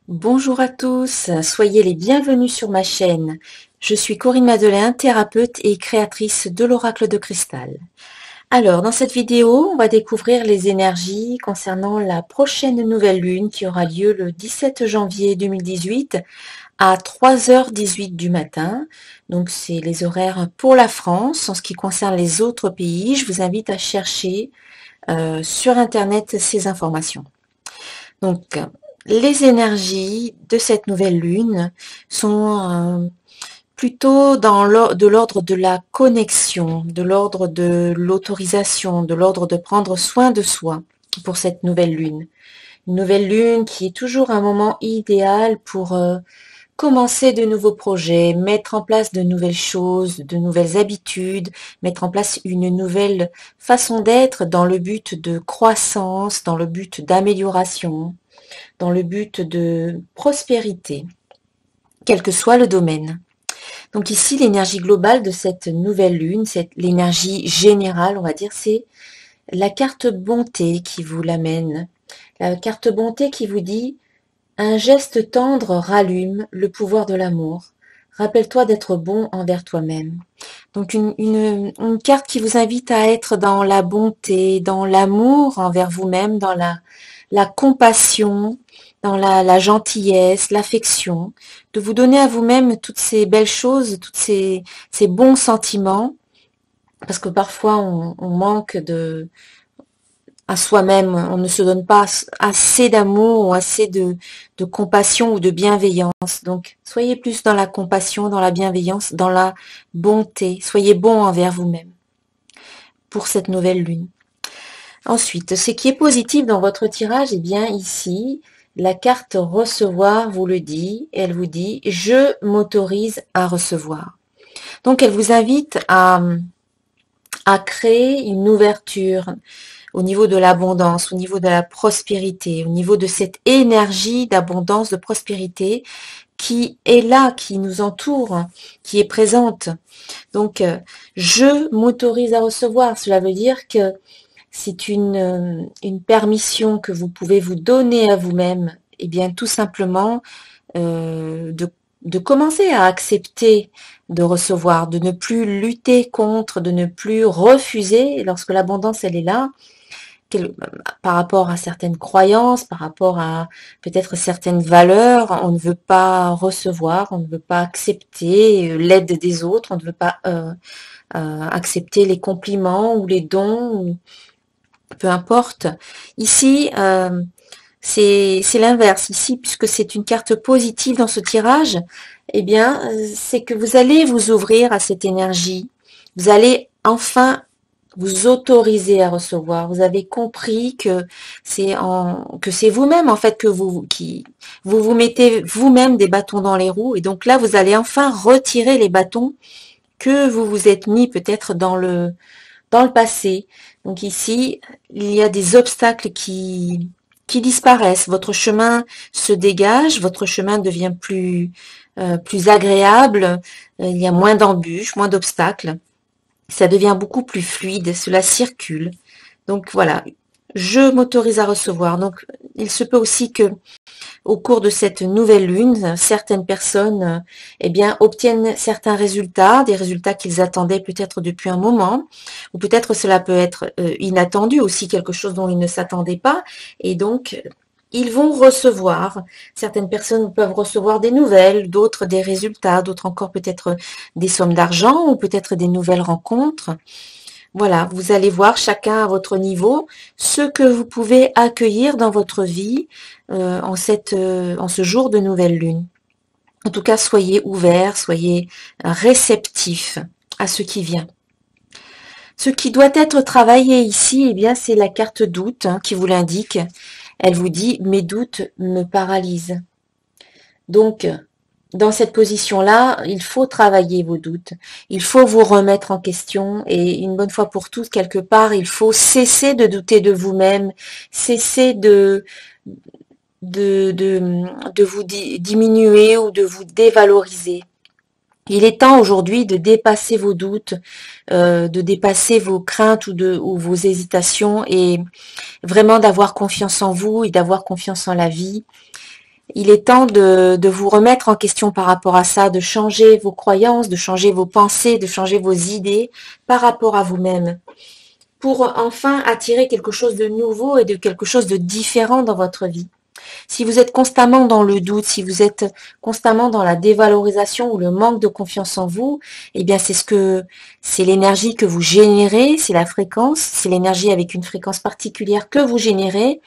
Bonjour à tous, soyez les bienvenus sur ma chaîne. Je suis Corinne Madeleine, thérapeute et créatrice de l'oracle de cristal. Alors, dans cette vidéo, on va découvrir les énergies concernant la prochaine nouvelle lune qui aura lieu le 17 janvier 2018 à 3h18 du matin. Donc, c'est les horaires pour la France. En ce qui concerne les autres pays, je vous invite à chercher sur Internet ces informations. Donc, les énergies de cette nouvelle lune sont plutôt de l'ordre de la connexion, de l'ordre de l'autorisation, de l'ordre de prendre soin de soi pour cette nouvelle lune. Une nouvelle lune qui est toujours un moment idéal pour commencer de nouveaux projets, mettre en place de nouvelles choses, de nouvelles habitudes, mettre en place une nouvelle façon d'être dans le but de croissance, dans le but d'amélioration, dans le but de prospérité, quel que soit le domaine. Donc ici, l'énergie globale de cette nouvelle lune, l'énergie générale, on va dire, c'est la carte bonté qui vous l'amène. La carte bonté qui vous dit un geste tendre rallume le pouvoir de l'amour. Rappelle-toi d'être bon envers toi-même. Donc une carte qui vous invite à être dans la bonté, dans l'amour envers vous-même, dans la compassion, dans la gentillesse, l'affection, de vous donner à vous-même toutes ces belles choses, ces bons sentiments, parce que parfois on manque à soi-même, on ne se donne pas assez d'amour ou assez de compassion ou de bienveillance. Donc, soyez plus dans la compassion, dans la bienveillance, dans la bonté. Soyez bon envers vous-même pour cette nouvelle lune. Ensuite, ce qui est positif dans votre tirage, eh bien ici, la carte recevoir vous le dit, elle vous dit « Je m'autorise à recevoir ». Donc, elle vous invite à créer une ouverture au niveau de l'abondance, au niveau de la prospérité, au niveau de cette énergie d'abondance, de prospérité qui est là, qui nous entoure, qui est présente. Donc, je m'autorise à recevoir. Cela veut dire que c'est une permission que vous pouvez vous donner à vous-même, et bien tout simplement de commencer à accepter de recevoir, de ne plus lutter contre, de ne plus refuser lorsque l'abondance elle est là, par rapport à certaines croyances, par rapport à peut-être certaines valeurs, on ne veut pas recevoir, on ne veut pas accepter l'aide des autres, on ne veut pas accepter les compliments ou les dons, ou peu importe. Ici, c'est l'inverse. Ici, puisque c'est une carte positive dans ce tirage, eh bien, c'est que vous allez vous ouvrir à cette énergie. Vous allez enfin vous autoriser à recevoir. Vous avez compris que c'est vous-même en fait que vous mettez vous-même des bâtons dans les roues, et donc là vous allez enfin retirer les bâtons que vous vous êtes mis peut-être dans le passé. Donc ici, il y a des obstacles qui disparaissent. Votre chemin se dégage, votre chemin devient plus agréable, il y a moins d'embûches, moins d'obstacles. Ça devient beaucoup plus fluide, cela circule. Donc voilà, je m'autorise à recevoir. Donc il se peut aussi que au cours de cette nouvelle lune, certaines personnes eh bien, obtiennent certains résultats, des résultats qu'ils attendaient peut-être depuis un moment, ou peut-être cela peut être inattendu aussi, quelque chose dont ils ne s'attendaient pas, et donc ils vont recevoir. Certaines personnes peuvent recevoir des nouvelles, d'autres des résultats, d'autres encore peut-être des sommes d'argent, ou peut-être des nouvelles rencontres. Voilà, vous allez voir chacun à votre niveau ce que vous pouvez accueillir dans votre vie en ce jour de nouvelle lune. En tout cas, soyez ouverts, soyez réceptifs à ce qui vient. Ce qui doit être travaillé ici, eh bien, c'est la carte doute qui vous l'indique. Elle vous dit « Mes doutes me paralysent ». Donc, dans cette position-là, il faut travailler vos doutes. Il faut vous remettre en question et une bonne fois pour toutes, quelque part, il faut cesser de douter de vous-même, cesser de vous diminuer ou de vous dévaloriser. Il est temps aujourd'hui de dépasser vos doutes, de dépasser vos craintes ou vos hésitations et vraiment d'avoir confiance en vous et d'avoir confiance en la vie. il est temps de vous remettre en question par rapport à ça, de changer vos croyances, de changer vos pensées, de changer vos idées par rapport à vous-même, pour enfin attirer quelque chose de nouveau et de quelque chose de différent dans votre vie. Si vous êtes constamment dans le doute, si vous êtes constamment dans la dévalorisation ou le manque de confiance en vous, eh bien c'est l'énergie que vous générez, c'est la fréquence, c'est l'énergie avec une fréquence particulière que vous générez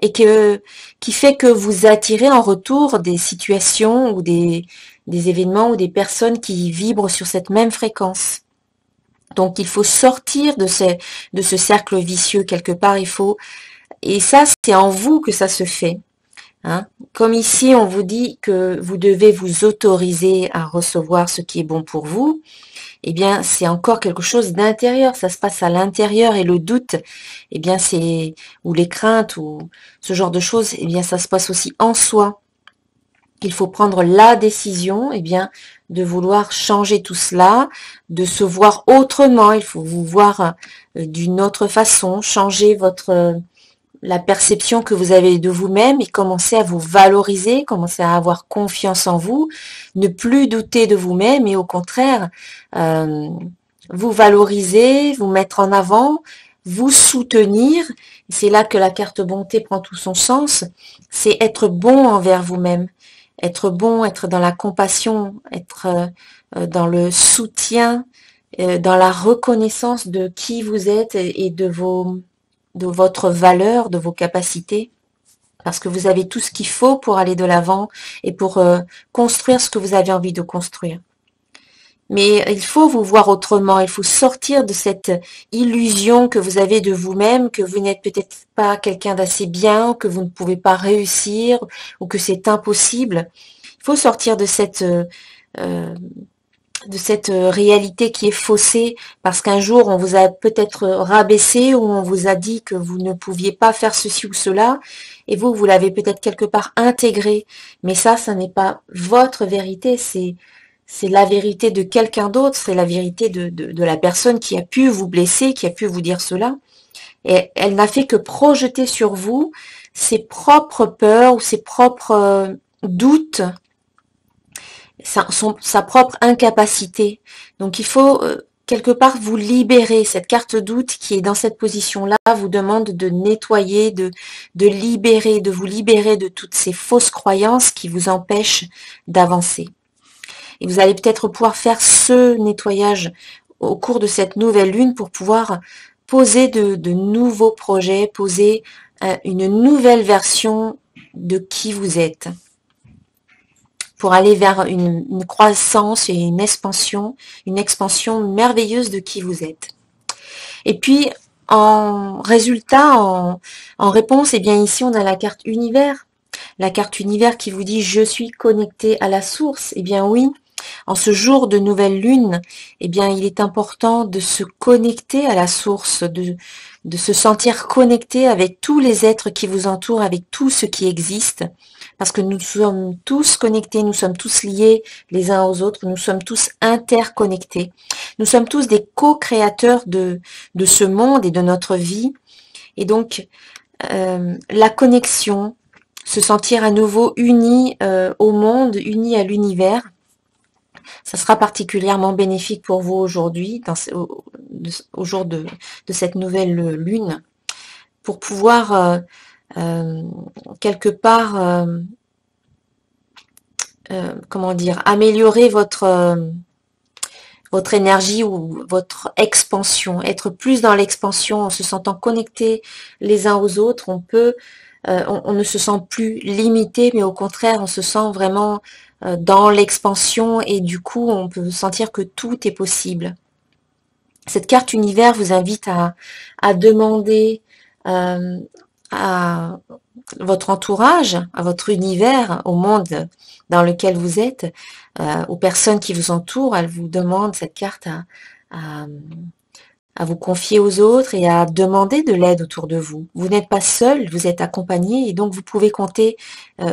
et qui fait que vous attirez en retour des situations ou des événements ou des personnes qui vibrent sur cette même fréquence. Donc il faut sortir de ce cercle vicieux quelque part, et ça c'est en vous que ça se fait. Hein. Comme ici, on vous dit que vous devez vous autoriser à recevoir ce qui est bon pour vous, eh bien, c'est encore quelque chose d'intérieur. Ça se passe à l'intérieur et le doute, eh bien, ou les craintes ou ce genre de choses, eh bien, ça se passe aussi en soi. Il faut prendre la décision, eh bien, de vouloir changer tout cela, de se voir autrement. Il faut vous voir d'une autre façon, changer la perception que vous avez de vous-même et commencer à vous valoriser, commencer à avoir confiance en vous, ne plus douter de vous-même et au contraire, vous valoriser, vous mettre en avant, vous soutenir. C'est là que la carte bonté prend tout son sens. C'est être bon envers vous-même, être bon, être dans la compassion, être dans le soutien, dans la reconnaissance de qui vous êtes et de votre valeur, de vos capacités, parce que vous avez tout ce qu'il faut pour aller de l'avant et pour construire ce que vous avez envie de construire. Mais il faut vous voir autrement, il faut sortir de cette illusion que vous avez de vous-même, que vous n'êtes peut-être pas quelqu'un d'assez bien, que vous ne pouvez pas réussir, ou que c'est impossible. Il faut sortir de cette réalité qui est faussée parce qu'un jour on vous a peut-être rabaissé ou on vous a dit que vous ne pouviez pas faire ceci ou cela et vous l'avez peut-être quelque part intégré, mais ça n'est pas votre vérité, c'est la vérité de quelqu'un d'autre, c'est la vérité de la personne qui a pu vous blesser, qui a pu vous dire cela, et elle n'a fait que projeter sur vous ses propres peurs ou ses propres doutes, sa propre incapacité. Donc il faut quelque part vous libérer. Cette carte doute qui est dans cette position-là vous demande de nettoyer, de libérer, de vous libérer de toutes ces fausses croyances qui vous empêchent d'avancer. Et vous allez peut-être pouvoir faire ce nettoyage au cours de cette nouvelle lune pour pouvoir poser de nouveaux projets, poser une nouvelle version de qui vous êtes, pour aller vers une croissance et une expansion merveilleuse de qui vous êtes. Et puis, en résultat, en réponse, eh bien ici on a la carte univers. La carte univers qui vous dit « Je suis connecté à la source ». Eh bien oui, en ce jour de nouvelle lune, eh bien il est important de se connecter à la source, de se sentir connecté avec tous les êtres qui vous entourent, avec tout ce qui existe. Parce que nous sommes tous connectés, nous sommes tous liés les uns aux autres, nous sommes tous interconnectés. Nous sommes tous des co-créateurs de ce monde et de notre vie. Et donc, la connexion, se sentir à nouveau unis au monde, unis à l'univers, ça sera particulièrement bénéfique pour vous aujourd'hui, au jour de cette nouvelle lune, pour pouvoir quelque part, comment dire, améliorer votre énergie ou votre expansion, être plus dans l'expansion en se sentant connectés les uns aux autres. On ne se sent plus limité, mais au contraire, on se sent vraiment dans l'expansion et du coup, on peut sentir que tout est possible. Cette carte univers vous invite à demander à votre entourage, à votre univers, au monde dans lequel vous êtes, aux personnes qui vous entourent, elle vous demande cette carte à vous confier aux autres et à demander de l'aide autour de vous. Vous n'êtes pas seul, vous êtes accompagné et donc vous pouvez compter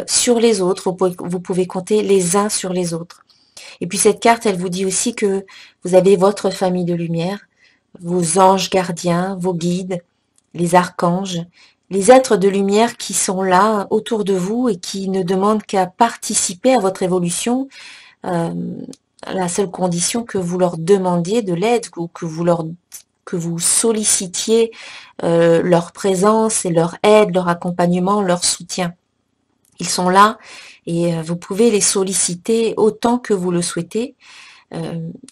sur les autres, vous pouvez compter les uns sur les autres. Et puis cette carte, elle vous dit aussi que vous avez votre famille de lumière, vos anges gardiens, vos guides, les archanges, les êtres de lumière qui sont là autour de vous et qui ne demandent qu'à participer à votre évolution, euh, la seule condition que vous leur demandiez de l'aide ou que vous sollicitiez leur présence et leur aide, leur accompagnement, leur soutien. Ils sont là et vous pouvez les solliciter autant que vous le souhaitez.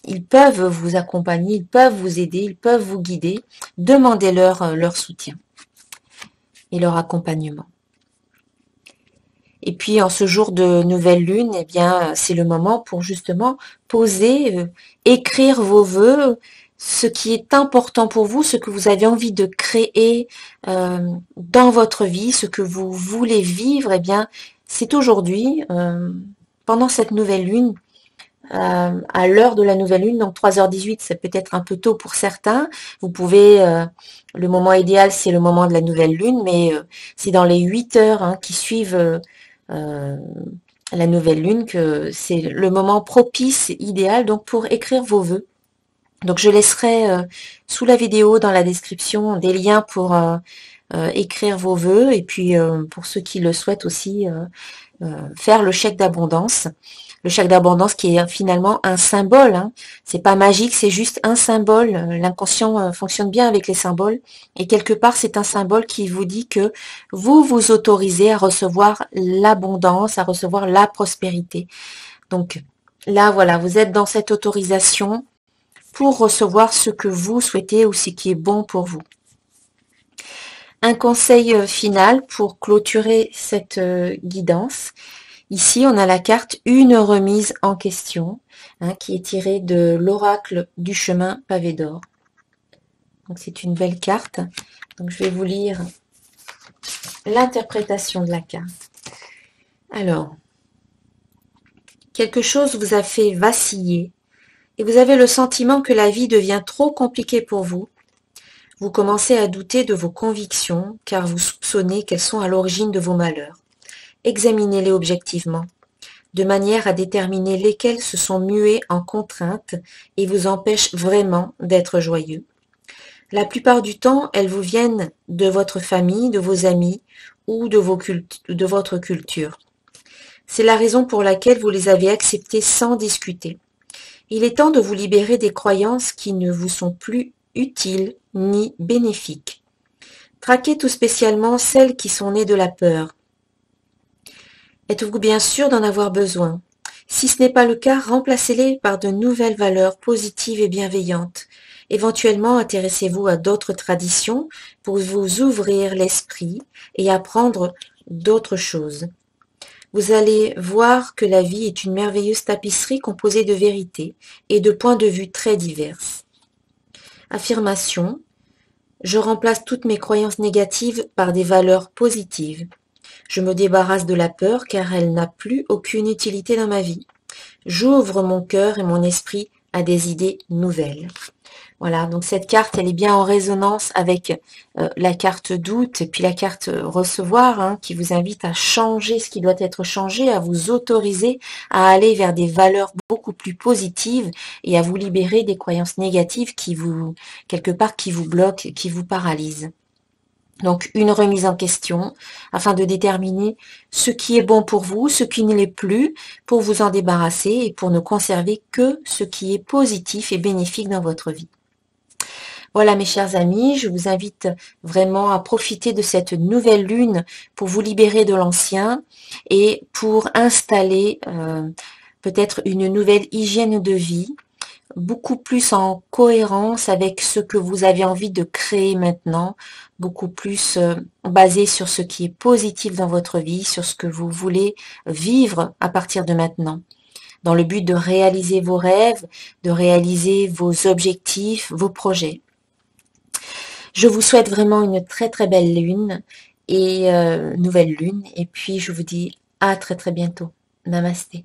Ils peuvent vous accompagner, ils peuvent vous aider, ils peuvent vous guider. Demandez-leur leur soutien et leur accompagnement. Et puis en ce jour de nouvelle lune, eh bien, c'est le moment pour justement poser, écrire vos vœux, ce qui est important pour vous, ce que vous avez envie de créer dans votre vie, ce que vous voulez vivre, eh bien, c'est aujourd'hui, pendant cette nouvelle lune, à l'heure de la nouvelle lune, donc 3h18, c'est peut-être un peu tôt pour certains. Vous pouvez, le moment idéal, c'est le moment de la nouvelle lune, mais c'est dans les 8 heures qui suivent la nouvelle lune que c'est le moment propice, idéal, donc pour écrire vos vœux. Donc je laisserai sous la vidéo, dans la description, des liens pour écrire vos vœux et puis pour ceux qui le souhaitent aussi faire le chèque d'abondance. Le chèque d'abondance qui est finalement un symbole. C'est pas magique, c'est juste un symbole. L'inconscient fonctionne bien avec les symboles. Et quelque part, c'est un symbole qui vous dit que vous vous autorisez à recevoir l'abondance, à recevoir la prospérité. Donc là, voilà, vous êtes dans cette autorisation pour recevoir ce que vous souhaitez ou ce qui est bon pour vous. Un conseil final pour clôturer cette guidance. Ici, on a la carte Une remise en question, qui est tirée de l'oracle du chemin pavé d'or. Donc c'est une belle carte. Donc je vais vous lire l'interprétation de la carte. Alors, quelque chose vous a fait vaciller et vous avez le sentiment que la vie devient trop compliquée pour vous. Vous commencez à douter de vos convictions car vous soupçonnez qu'elles sont à l'origine de vos malheurs. Examinez-les objectivement, de manière à déterminer lesquelles se sont muées en contraintes et vous empêchent vraiment d'être joyeux. La plupart du temps, elles vous viennent de votre famille, de vos amis ou de votre culture. C'est la raison pour laquelle vous les avez acceptées sans discuter. Il est temps de vous libérer des croyances qui ne vous sont plus utiles ni bénéfiques. Traquez tout spécialement celles qui sont nées de la peur. Êtes-vous bien sûr d'en avoir besoin? Si ce n'est pas le cas, remplacez-les par de nouvelles valeurs positives et bienveillantes. Éventuellement, intéressez-vous à d'autres traditions pour vous ouvrir l'esprit et apprendre d'autres choses. Vous allez voir que la vie est une merveilleuse tapisserie composée de vérités et de points de vue très divers. Affirmation. Je remplace toutes mes croyances négatives par des valeurs positives. Je me débarrasse de la peur car elle n'a plus aucune utilité dans ma vie. J'ouvre mon cœur et mon esprit à des idées nouvelles. Voilà, donc cette carte, elle est bien en résonance avec la carte doute et puis la carte recevoir, qui vous invite à changer ce qui doit être changé, à vous autoriser à aller vers des valeurs beaucoup plus positives et à vous libérer des croyances négatives qui vous, quelque part, qui vous bloquent, qui vous paralysent. Donc une remise en question afin de déterminer ce qui est bon pour vous, ce qui ne l'est plus, pour vous en débarrasser et pour ne conserver que ce qui est positif et bénéfique dans votre vie. Voilà mes chers amis, je vous invite vraiment à profiter de cette nouvelle lune pour vous libérer de l'ancien et pour installer peut-être une nouvelle hygiène de vie, beaucoup plus en cohérence avec ce que vous avez envie de créer maintenant, beaucoup plus basé sur ce qui est positif dans votre vie, sur ce que vous voulez vivre à partir de maintenant, dans le but de réaliser vos rêves, de réaliser vos objectifs, vos projets. Je vous souhaite vraiment une très très belle lune et nouvelle lune, et puis je vous dis à très très bientôt. Namasté.